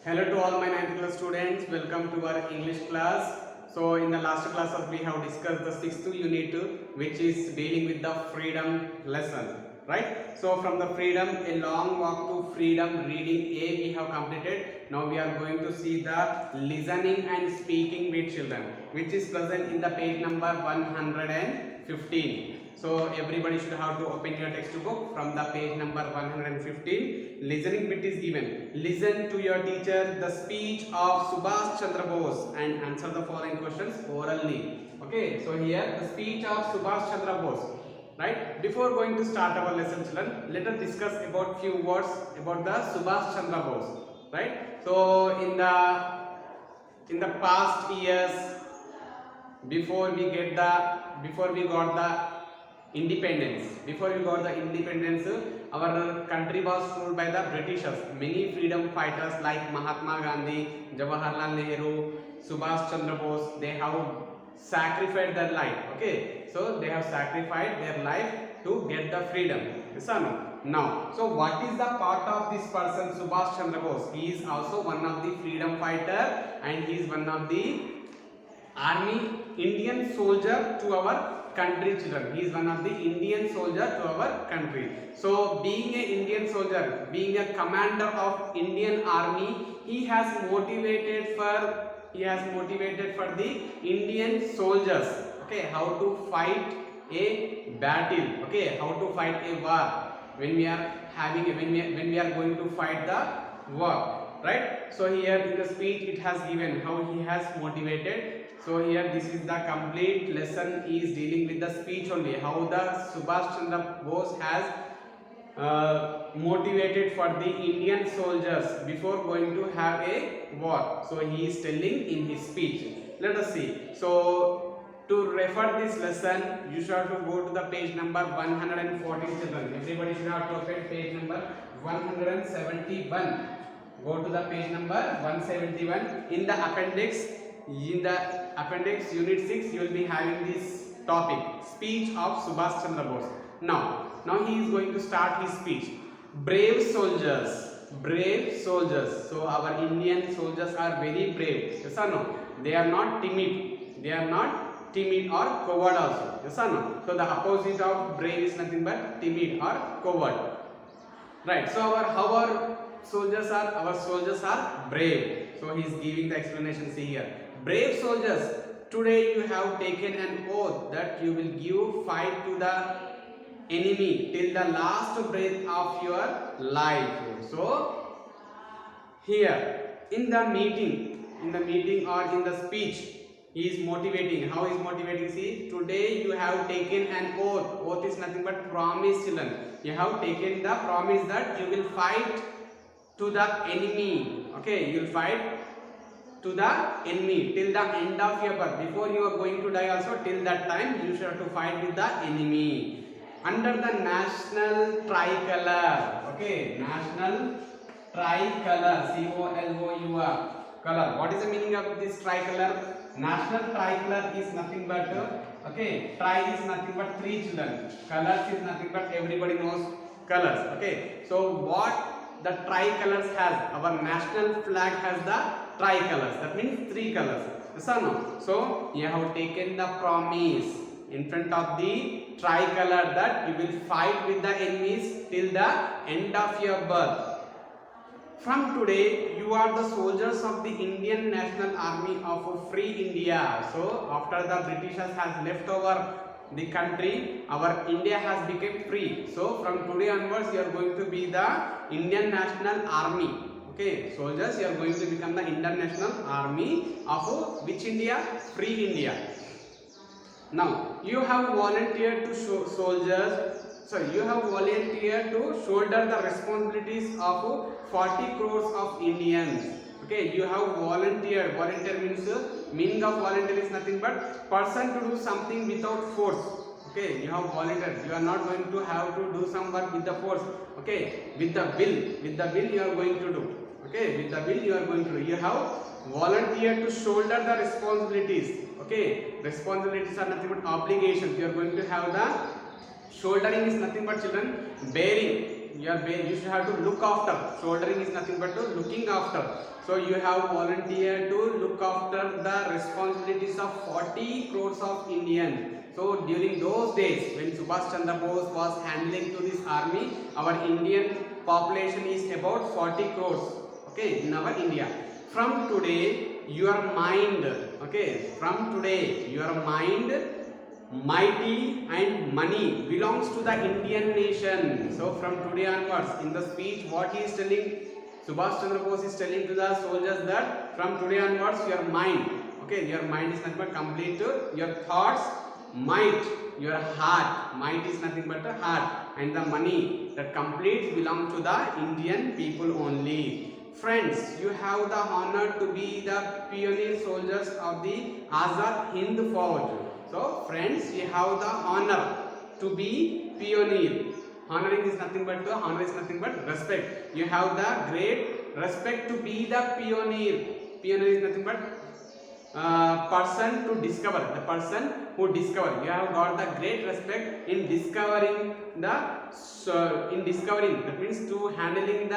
Hello to all my 9th class students. Welcome to our English class. So in the last classes we have discussed the 6th unit which is dealing with the freedom lesson, right? So from the freedom, a long walk to freedom reading A we have completed. Now we are going to see the listening and speaking with children which is present in the page number 115. So everybody should have to open your textbook from the page number 115. Listening bit is given. Listen to your teacher the speech of Subhash Chandra Bose and answer the following questions orally. Okay, so here the speech of Subhash Chandra Bose. Right? Before going to start our lesson, children, let us discuss about few words about the Subhash Chandra Bose. Right? So in the past years, before we got the independence, our country was ruled by the Britishers. Many freedom fighters like Mahatma Gandhi, Jawaharlal Nehru, Subhash Chandra Bose, they have sacrificed their life. Okay, so they have sacrificed their life to get the freedom. Yes or no? Now, so what is the part of this person, Subhash Chandra Bose? He is also one of the freedom fighter and he is one of the army Indian soldier to our country, children. He is one of the Indian soldier to our country. So being a Indian soldier, being a commander of Indian army, he has motivated for the Indian soldiers, okay, how to fight a battle, okay, how to fight a war when we are going to fight the war, right? So here in the speech it has given how he has motivated. So here this is the complete lesson is dealing with the speech only, how the Subhash Chandra Bose has motivated for the Indian soldiers before going to have a war. So he is telling in his speech. Let us see. So to refer this lesson, you should have to go to the page number 114, children. Everybody should have to open page number 171. Go to the page number 171. In the appendix unit 6, you will be having this topic, speech of Subhash Chandra Bose. Now he is going to start his speech. Brave soldiers. So our Indian soldiers are very brave. Yes or no? They are not timid. Or coward also. Yes or no? So the opposite of brave is nothing but timid or coward. Right. So our soldiers are brave. So he is giving the explanation. See here. Brave soldiers, today you have taken an oath that you will give fight to the enemy till the last breath of your life. So here in the meeting or in the speech, he is motivating. How is motivating? See, today you have taken an oath. Oath is nothing but promise, children. You have taken the promise that you will fight to the enemy. Okay, you will fight to the enemy till the end of your birth. Before you are going to die also, till that time you should have to fight with the enemy under the national tricolor. Okay, national tricolor, COLOUR color. What is the meaning of this tricolor? National tricolor is nothing but okay, tri is nothing but three, children. Colors is nothing but everybody knows colors. Okay, so what the tricolors has, our national flag has the tricolors, that means three colors. Yes or no? So you have taken the promise in front of the tricolor that you will fight with the enemies till the end of your birth. From today, you are the soldiers of the Indian National Army of Free India. So after the Britishers has left over the country, our India has become free. So from today onwards, you are going to be the Indian National Army. Okay, soldiers, you are going to become the Indian National Army of which India? Free India. Now you have volunteered to shoulder the responsibilities of 40 crores of Indians. Okay, you have volunteered. Volunteer means meaning of volunteer is nothing but person to do something without force. Okay, you have volunteered. You are not going to have to do some work with the force. Okay, with the will you are going to do. Okay, with the will you are going to do. You have volunteered to shoulder the responsibilities. Okay, responsibilities are nothing but obligations. You are going to have the shouldering is nothing but, children, bearing you should have to look after. Shouldering is nothing but to looking after. So you have volunteered to look after the responsibilities of 40 crores of Indians. So during those days when Subhash Chandra Bose was handling to this army, our Indian population is about 40 crores. Okay, in our India. From today, your mind, okay, from today, your mind, mighty and money belongs to the Indian nation. So from today onwards, in the speech, what he is telling, Subhash Chandra Bose is telling to the soldiers that from today onwards, your mind, okay, your mind is nothing but complete to your thoughts, might, your heart, might is nothing but a heart, and the money that completes belong to the Indian people only. Friends, you have the honor to be the pioneer soldiers of the Azad Hind Fauj. So, friends, you have the honor to be pioneer. Honor is nothing but respect. You have the great respect to be the pioneer. Pioneer is nothing but person to discover. The person who discover. You have got the great respect in discovering That means to handling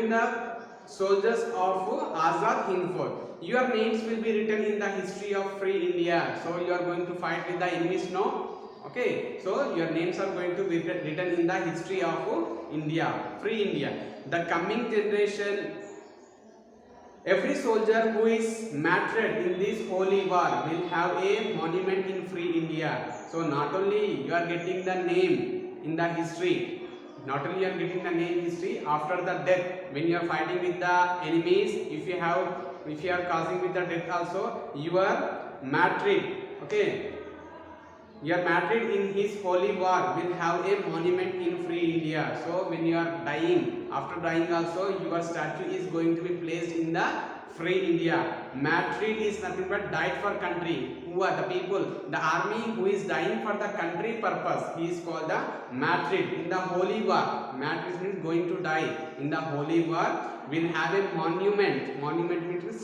the soldiers of Azad Hind Fauj. Your names will be written in the history of free India. So you are going to fight with the enemies, no? Okay. So your names are going to be written in the history of India, free India. The coming generation, every soldier who is martyred in this holy war will have a monument in free India. So not only you are getting the name in the history, not only you are getting the name history, after the death, when you are fighting with the enemies, if you are causing with the death also, you are martyred. Okay, you are martyred in his holy war will have a monument in free India. So when you are dying, after dying also, your statue is going to be placed in the free India. Martyred is nothing but died for country. Who are the people? The army who is dying for the country purpose. He is called the martyred in the holy war. Martyred means going to die in the holy war. Will have a monument. Monument means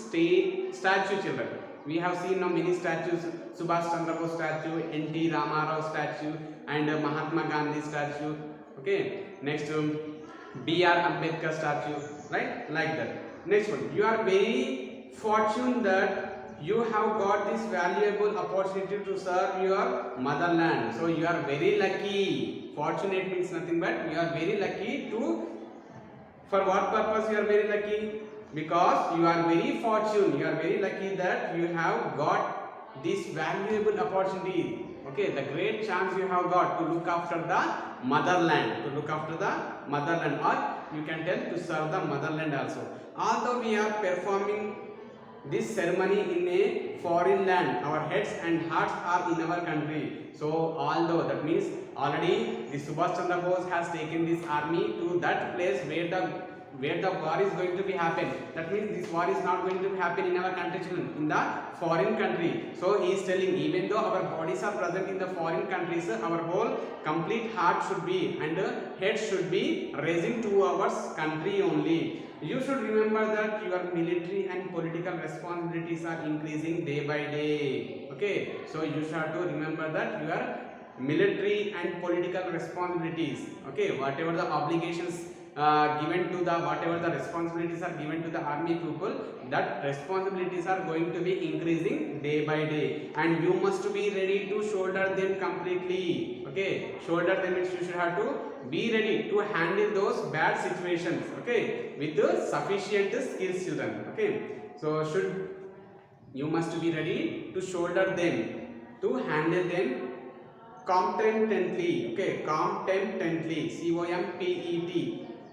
statue, children. We have seen now many statues. Subhash Chandra Bose statue, N.T. Ramarao statue, and Mahatma Gandhi statue. Okay. Next, B.R. Ambedkar statue. Right? Like that. Next one, you are very fortunate that you have got this valuable opportunity to serve your motherland. So you are very lucky. Fortunate means nothing but you are very lucky to. For what purpose you are very lucky? Because you are very fortunate. You are very lucky that you have got this valuable opportunity. Okay, the great chance you have got to look after the motherland. Or you can tell to serve the motherland also. Although we are performing this ceremony in a foreign land, our heads and hearts are in our country. So although, that means already the Subhash Chandra Bose has taken this army to that place where the war is going to be happen. That means this war is not going to happen in our country, children, in the foreign country. So he is telling, even though our bodies are present in the foreign countries, our whole complete heart should be and head should be raising to our country only. You should remember that your military and political responsibilities are increasing day by day. Okay, so you should have to remember that your military and political responsibilities. Okay, whatever the obligations whatever the responsibilities are given to the army people, that responsibilities are going to be increasing day by day, and you must be ready to shoulder them completely. Okay, shoulder them means you should have to be ready to handle those bad situations. Okay, with the sufficient skills, children. Okay, so you must be ready to shoulder them, to handle them competently. Okay, competently,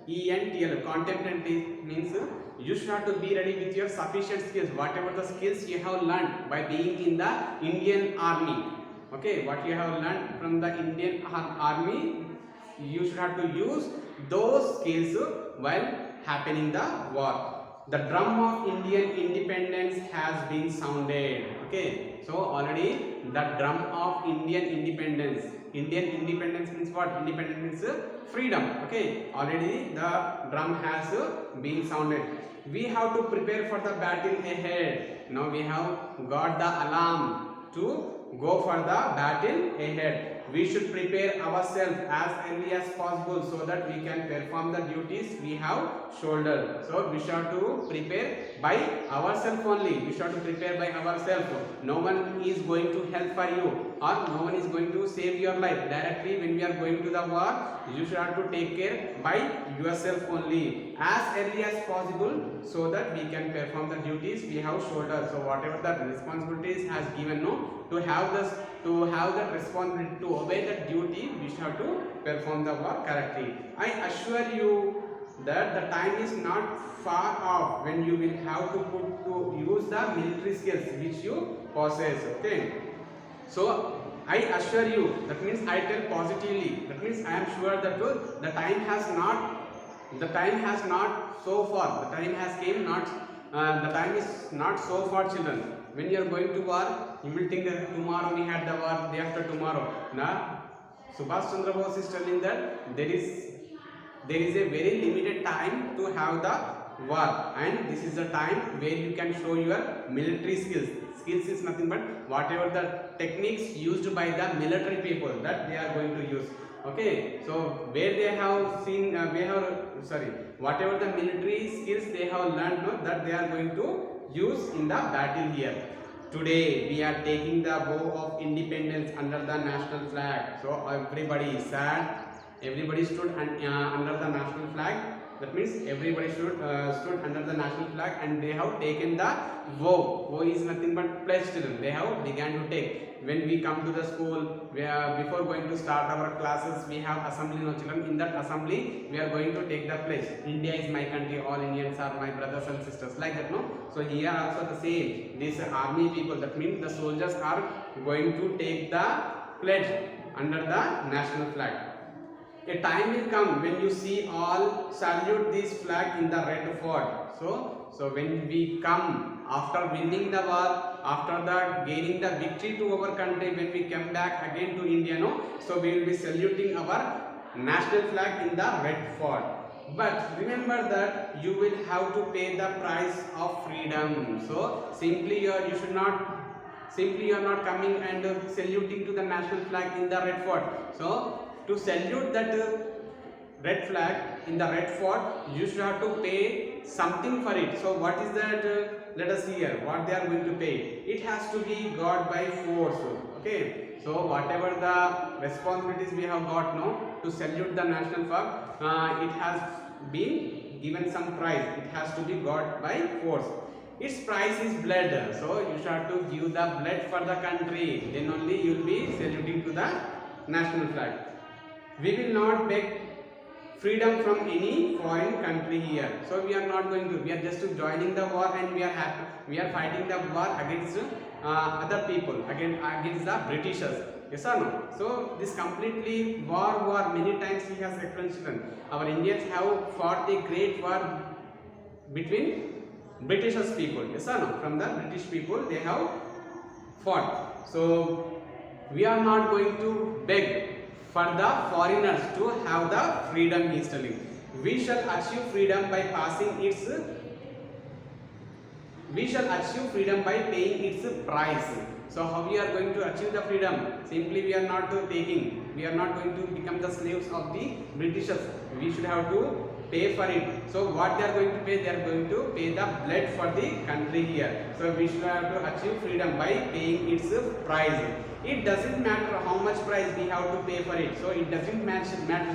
COMPETENTL. Competently means you should have to be ready with your sufficient skills, whatever the skills you have learned by being in the Indian army. Okay, what you have learned from the Indian army, you should have to use those skills while happening the war. The drum of Indian independence has been sounded. Okay, so already the drum of Indian independence. Indian independence means what? Independence means freedom. Okay, already the drum has been sounded. We have to prepare for the battle ahead. Now we have got the alarm to go for the battle ahead. We should prepare ourselves as early as possible so that we can perform the duties we have shouldered. So we should to prepare by ourselves only. We should to prepare by ourselves. No one is going to help for you, or no one is going to save your life directly. When we are going to the war, you should have to take care by yourself only as early as possible so that we can perform the duties we have shouldered. So whatever the responsibilities has given, no, to have the responsibility to obey the duty, we should have to perform the work correctly. I assure you that the time is not far off when you will have to use the military skills which you possess. Okay, so I assure you, that means I tell positively, that means I am sure that the time has not so far, the time has came not, the time is not so far, children. When you are going to war, you will think that tomorrow we had the war, day after tomorrow. Now Subhash Chandra Bose is telling that there is a very limited time to have the war, and this is the time where you can show your military skills. Skills is nothing but whatever the techniques used by the military people that they are going to use. Okay, so where they have seen, whatever the military skills they have learned, no, that they are going to use in the battle here. Today we are taking the vow of independence under the national flag. So everybody is sad. Everybody stood under the national flag. That means everybody stood under the national flag, and they have taken the vow. Vow is nothing but pledge. They have began to take. When we come to the school, before going to start our classes, we have assembly, no children. In that assembly, we are going to take the pledge. India is my country. All Indians are my brothers and sisters. Like that, no. So here also the same. These army people. That means the soldiers are going to take the pledge under the national flag. A time will come when you see all salute this flag in the red fort. So when we come after winning the war, after the gaining the victory to our country, when we come back again to India, no, so we will be saluting our national flag in the red fort. But remember that you will have to pay the price of freedom. So simply you are not coming and saluting to the national flag in the red fort. So to salute that red flag in the red fort, you should have to pay something for it. So what is that? Let us see here what they are going to pay. It has to be got by force. Okay, so whatever the responsibilities we have got now to salute the national flag, it has been given some price. It has to be got by force. Its price is blood. So you should have to give the blood for the country. Then only you will be saluting to the national flag. We will not beg freedom from any foreign country here. So we are not going to. We are just joining the war, and we are happy. We are fighting the war against other people, against the Britishers. Yes or no? So this completely war. Many times we have explained. Our Indians have fought a great war between Britishers people. Yes or no? From the British people they have fought. So we are not going to beg for the foreigners to have the freedom, he is telling. We shall achieve freedom by paying its price. So how we are going to achieve the freedom? Simply we are not going to become the slaves of the Britishers. We should have to pay for it. So what they are going to pay? They are going to pay the blood for the country here. So we should have to achieve freedom by paying its price. It doesn't matter how much price we have to pay for it. So it doesn't matter,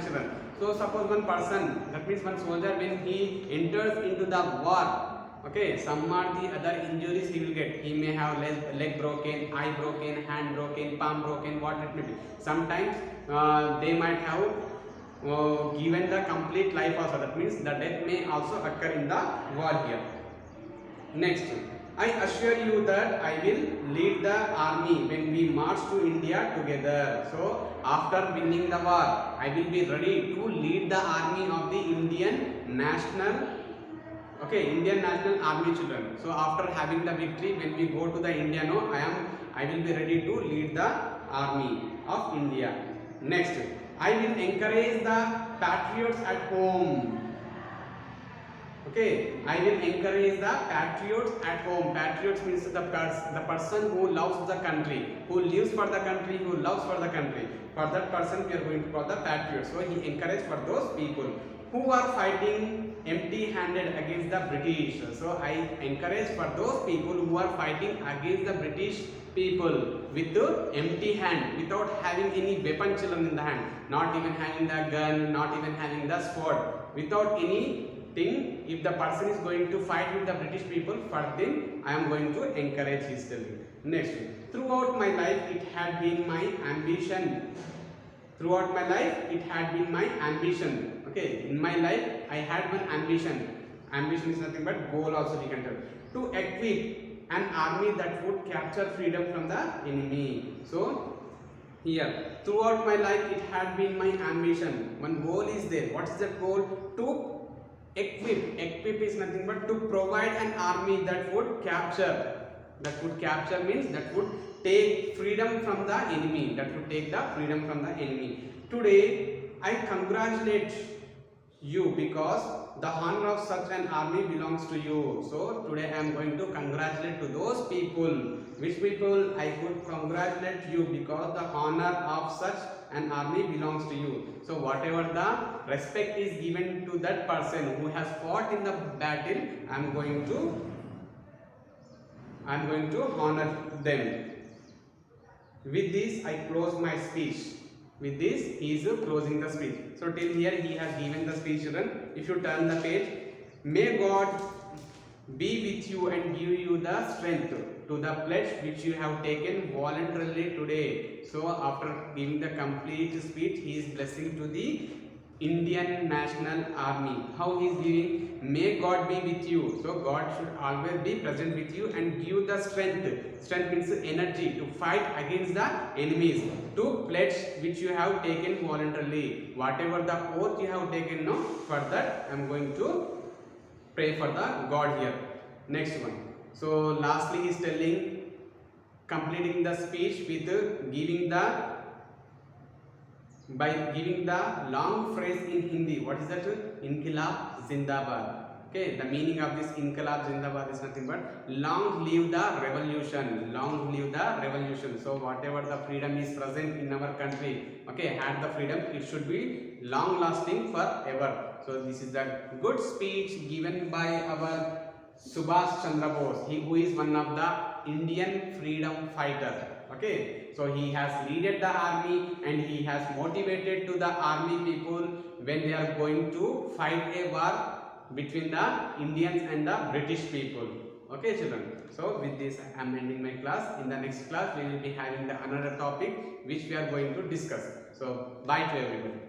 children. So suppose one person, that means one soldier, when he enters into the war, okay, some or the other injuries he will get. He may have leg broken, eye broken, hand broken, palm broken, what it may be. Sometimes they might have given the complete life also. That means the death may also occur in the war here. Next, I assure you that I will lead the army when we march to India together. So after winning the war, I will be ready to lead the army of the Indian National Army, children. So after having the victory, when we go to the India, no, I will be ready to lead the army of India. Next, I will encourage the patriots at home. Okay, I will encourage the patriots at home. Patriots means the person who loves the country, who lives for the country, who loves for the country. For that person, we are going to call the patriots. So he encouraged for those people who are fighting empty-handed against the British. So I encourage for those people who are fighting against the British people with the empty hand, without having any weapon children in the hand, not even having the gun, not even having the sword, without any thing. If the person is going to fight with the British people, for them I am going to encourage his telling. Next, throughout my life it had been my ambition. Throughout my life it had been my ambition. Okay, in my life I had one ambition. Ambition is nothing but goal also we can tell. To equip an army that would capture freedom from the enemy. So here, throughout my life it had been my ambition. One goal is there. What is that goal? To equip. Equip is nothing but to provide an army that would capture. That would capture means that would take freedom from the enemy. That would take the freedom from the enemy. Today, I congratulate you because the honor of such an army belongs to you. So today I am going to congratulate to those people. Which people? I would congratulate you because the honor of such an army belongs to you. So whatever the respect is given to that person who has fought in the battle, I am going to honor them. With this I close my speech. With this he is closing the speech. So till here he has given the speech, children. If you turn the page, may God be with you and give you the strength to the pledge which you have taken voluntarily today. So after giving the complete speech, he is blessing to the Indian National Army. How he is giving? May God be with you. So God should always be present with you and give the strength. Strength means energy to fight against the enemies. To pledge which you have taken voluntarily. Whatever the oath you have taken, no, for that I am going to pray for the God here. Next one. So lastly he is telling, completing the speech with giving the long phrase in Hindi. What is that? Inqilab Zindabad. Okay, the meaning of this Inqilab Zindabad is nothing but long live the revolution. Long live the revolution. So whatever the freedom is present in our country, okay, had the freedom, it should be long lasting forever. So this is the good speech given by our Subhash Chandra Bose, he who is one of the Indian freedom fighter. Okay, so he has led the army and he has motivated to the army people when they are going to fight a war between the Indians and the British people. Okay, children. So with this I am ending my class. In the next class we will be having the another topic which we are going to discuss. So bye to everybody.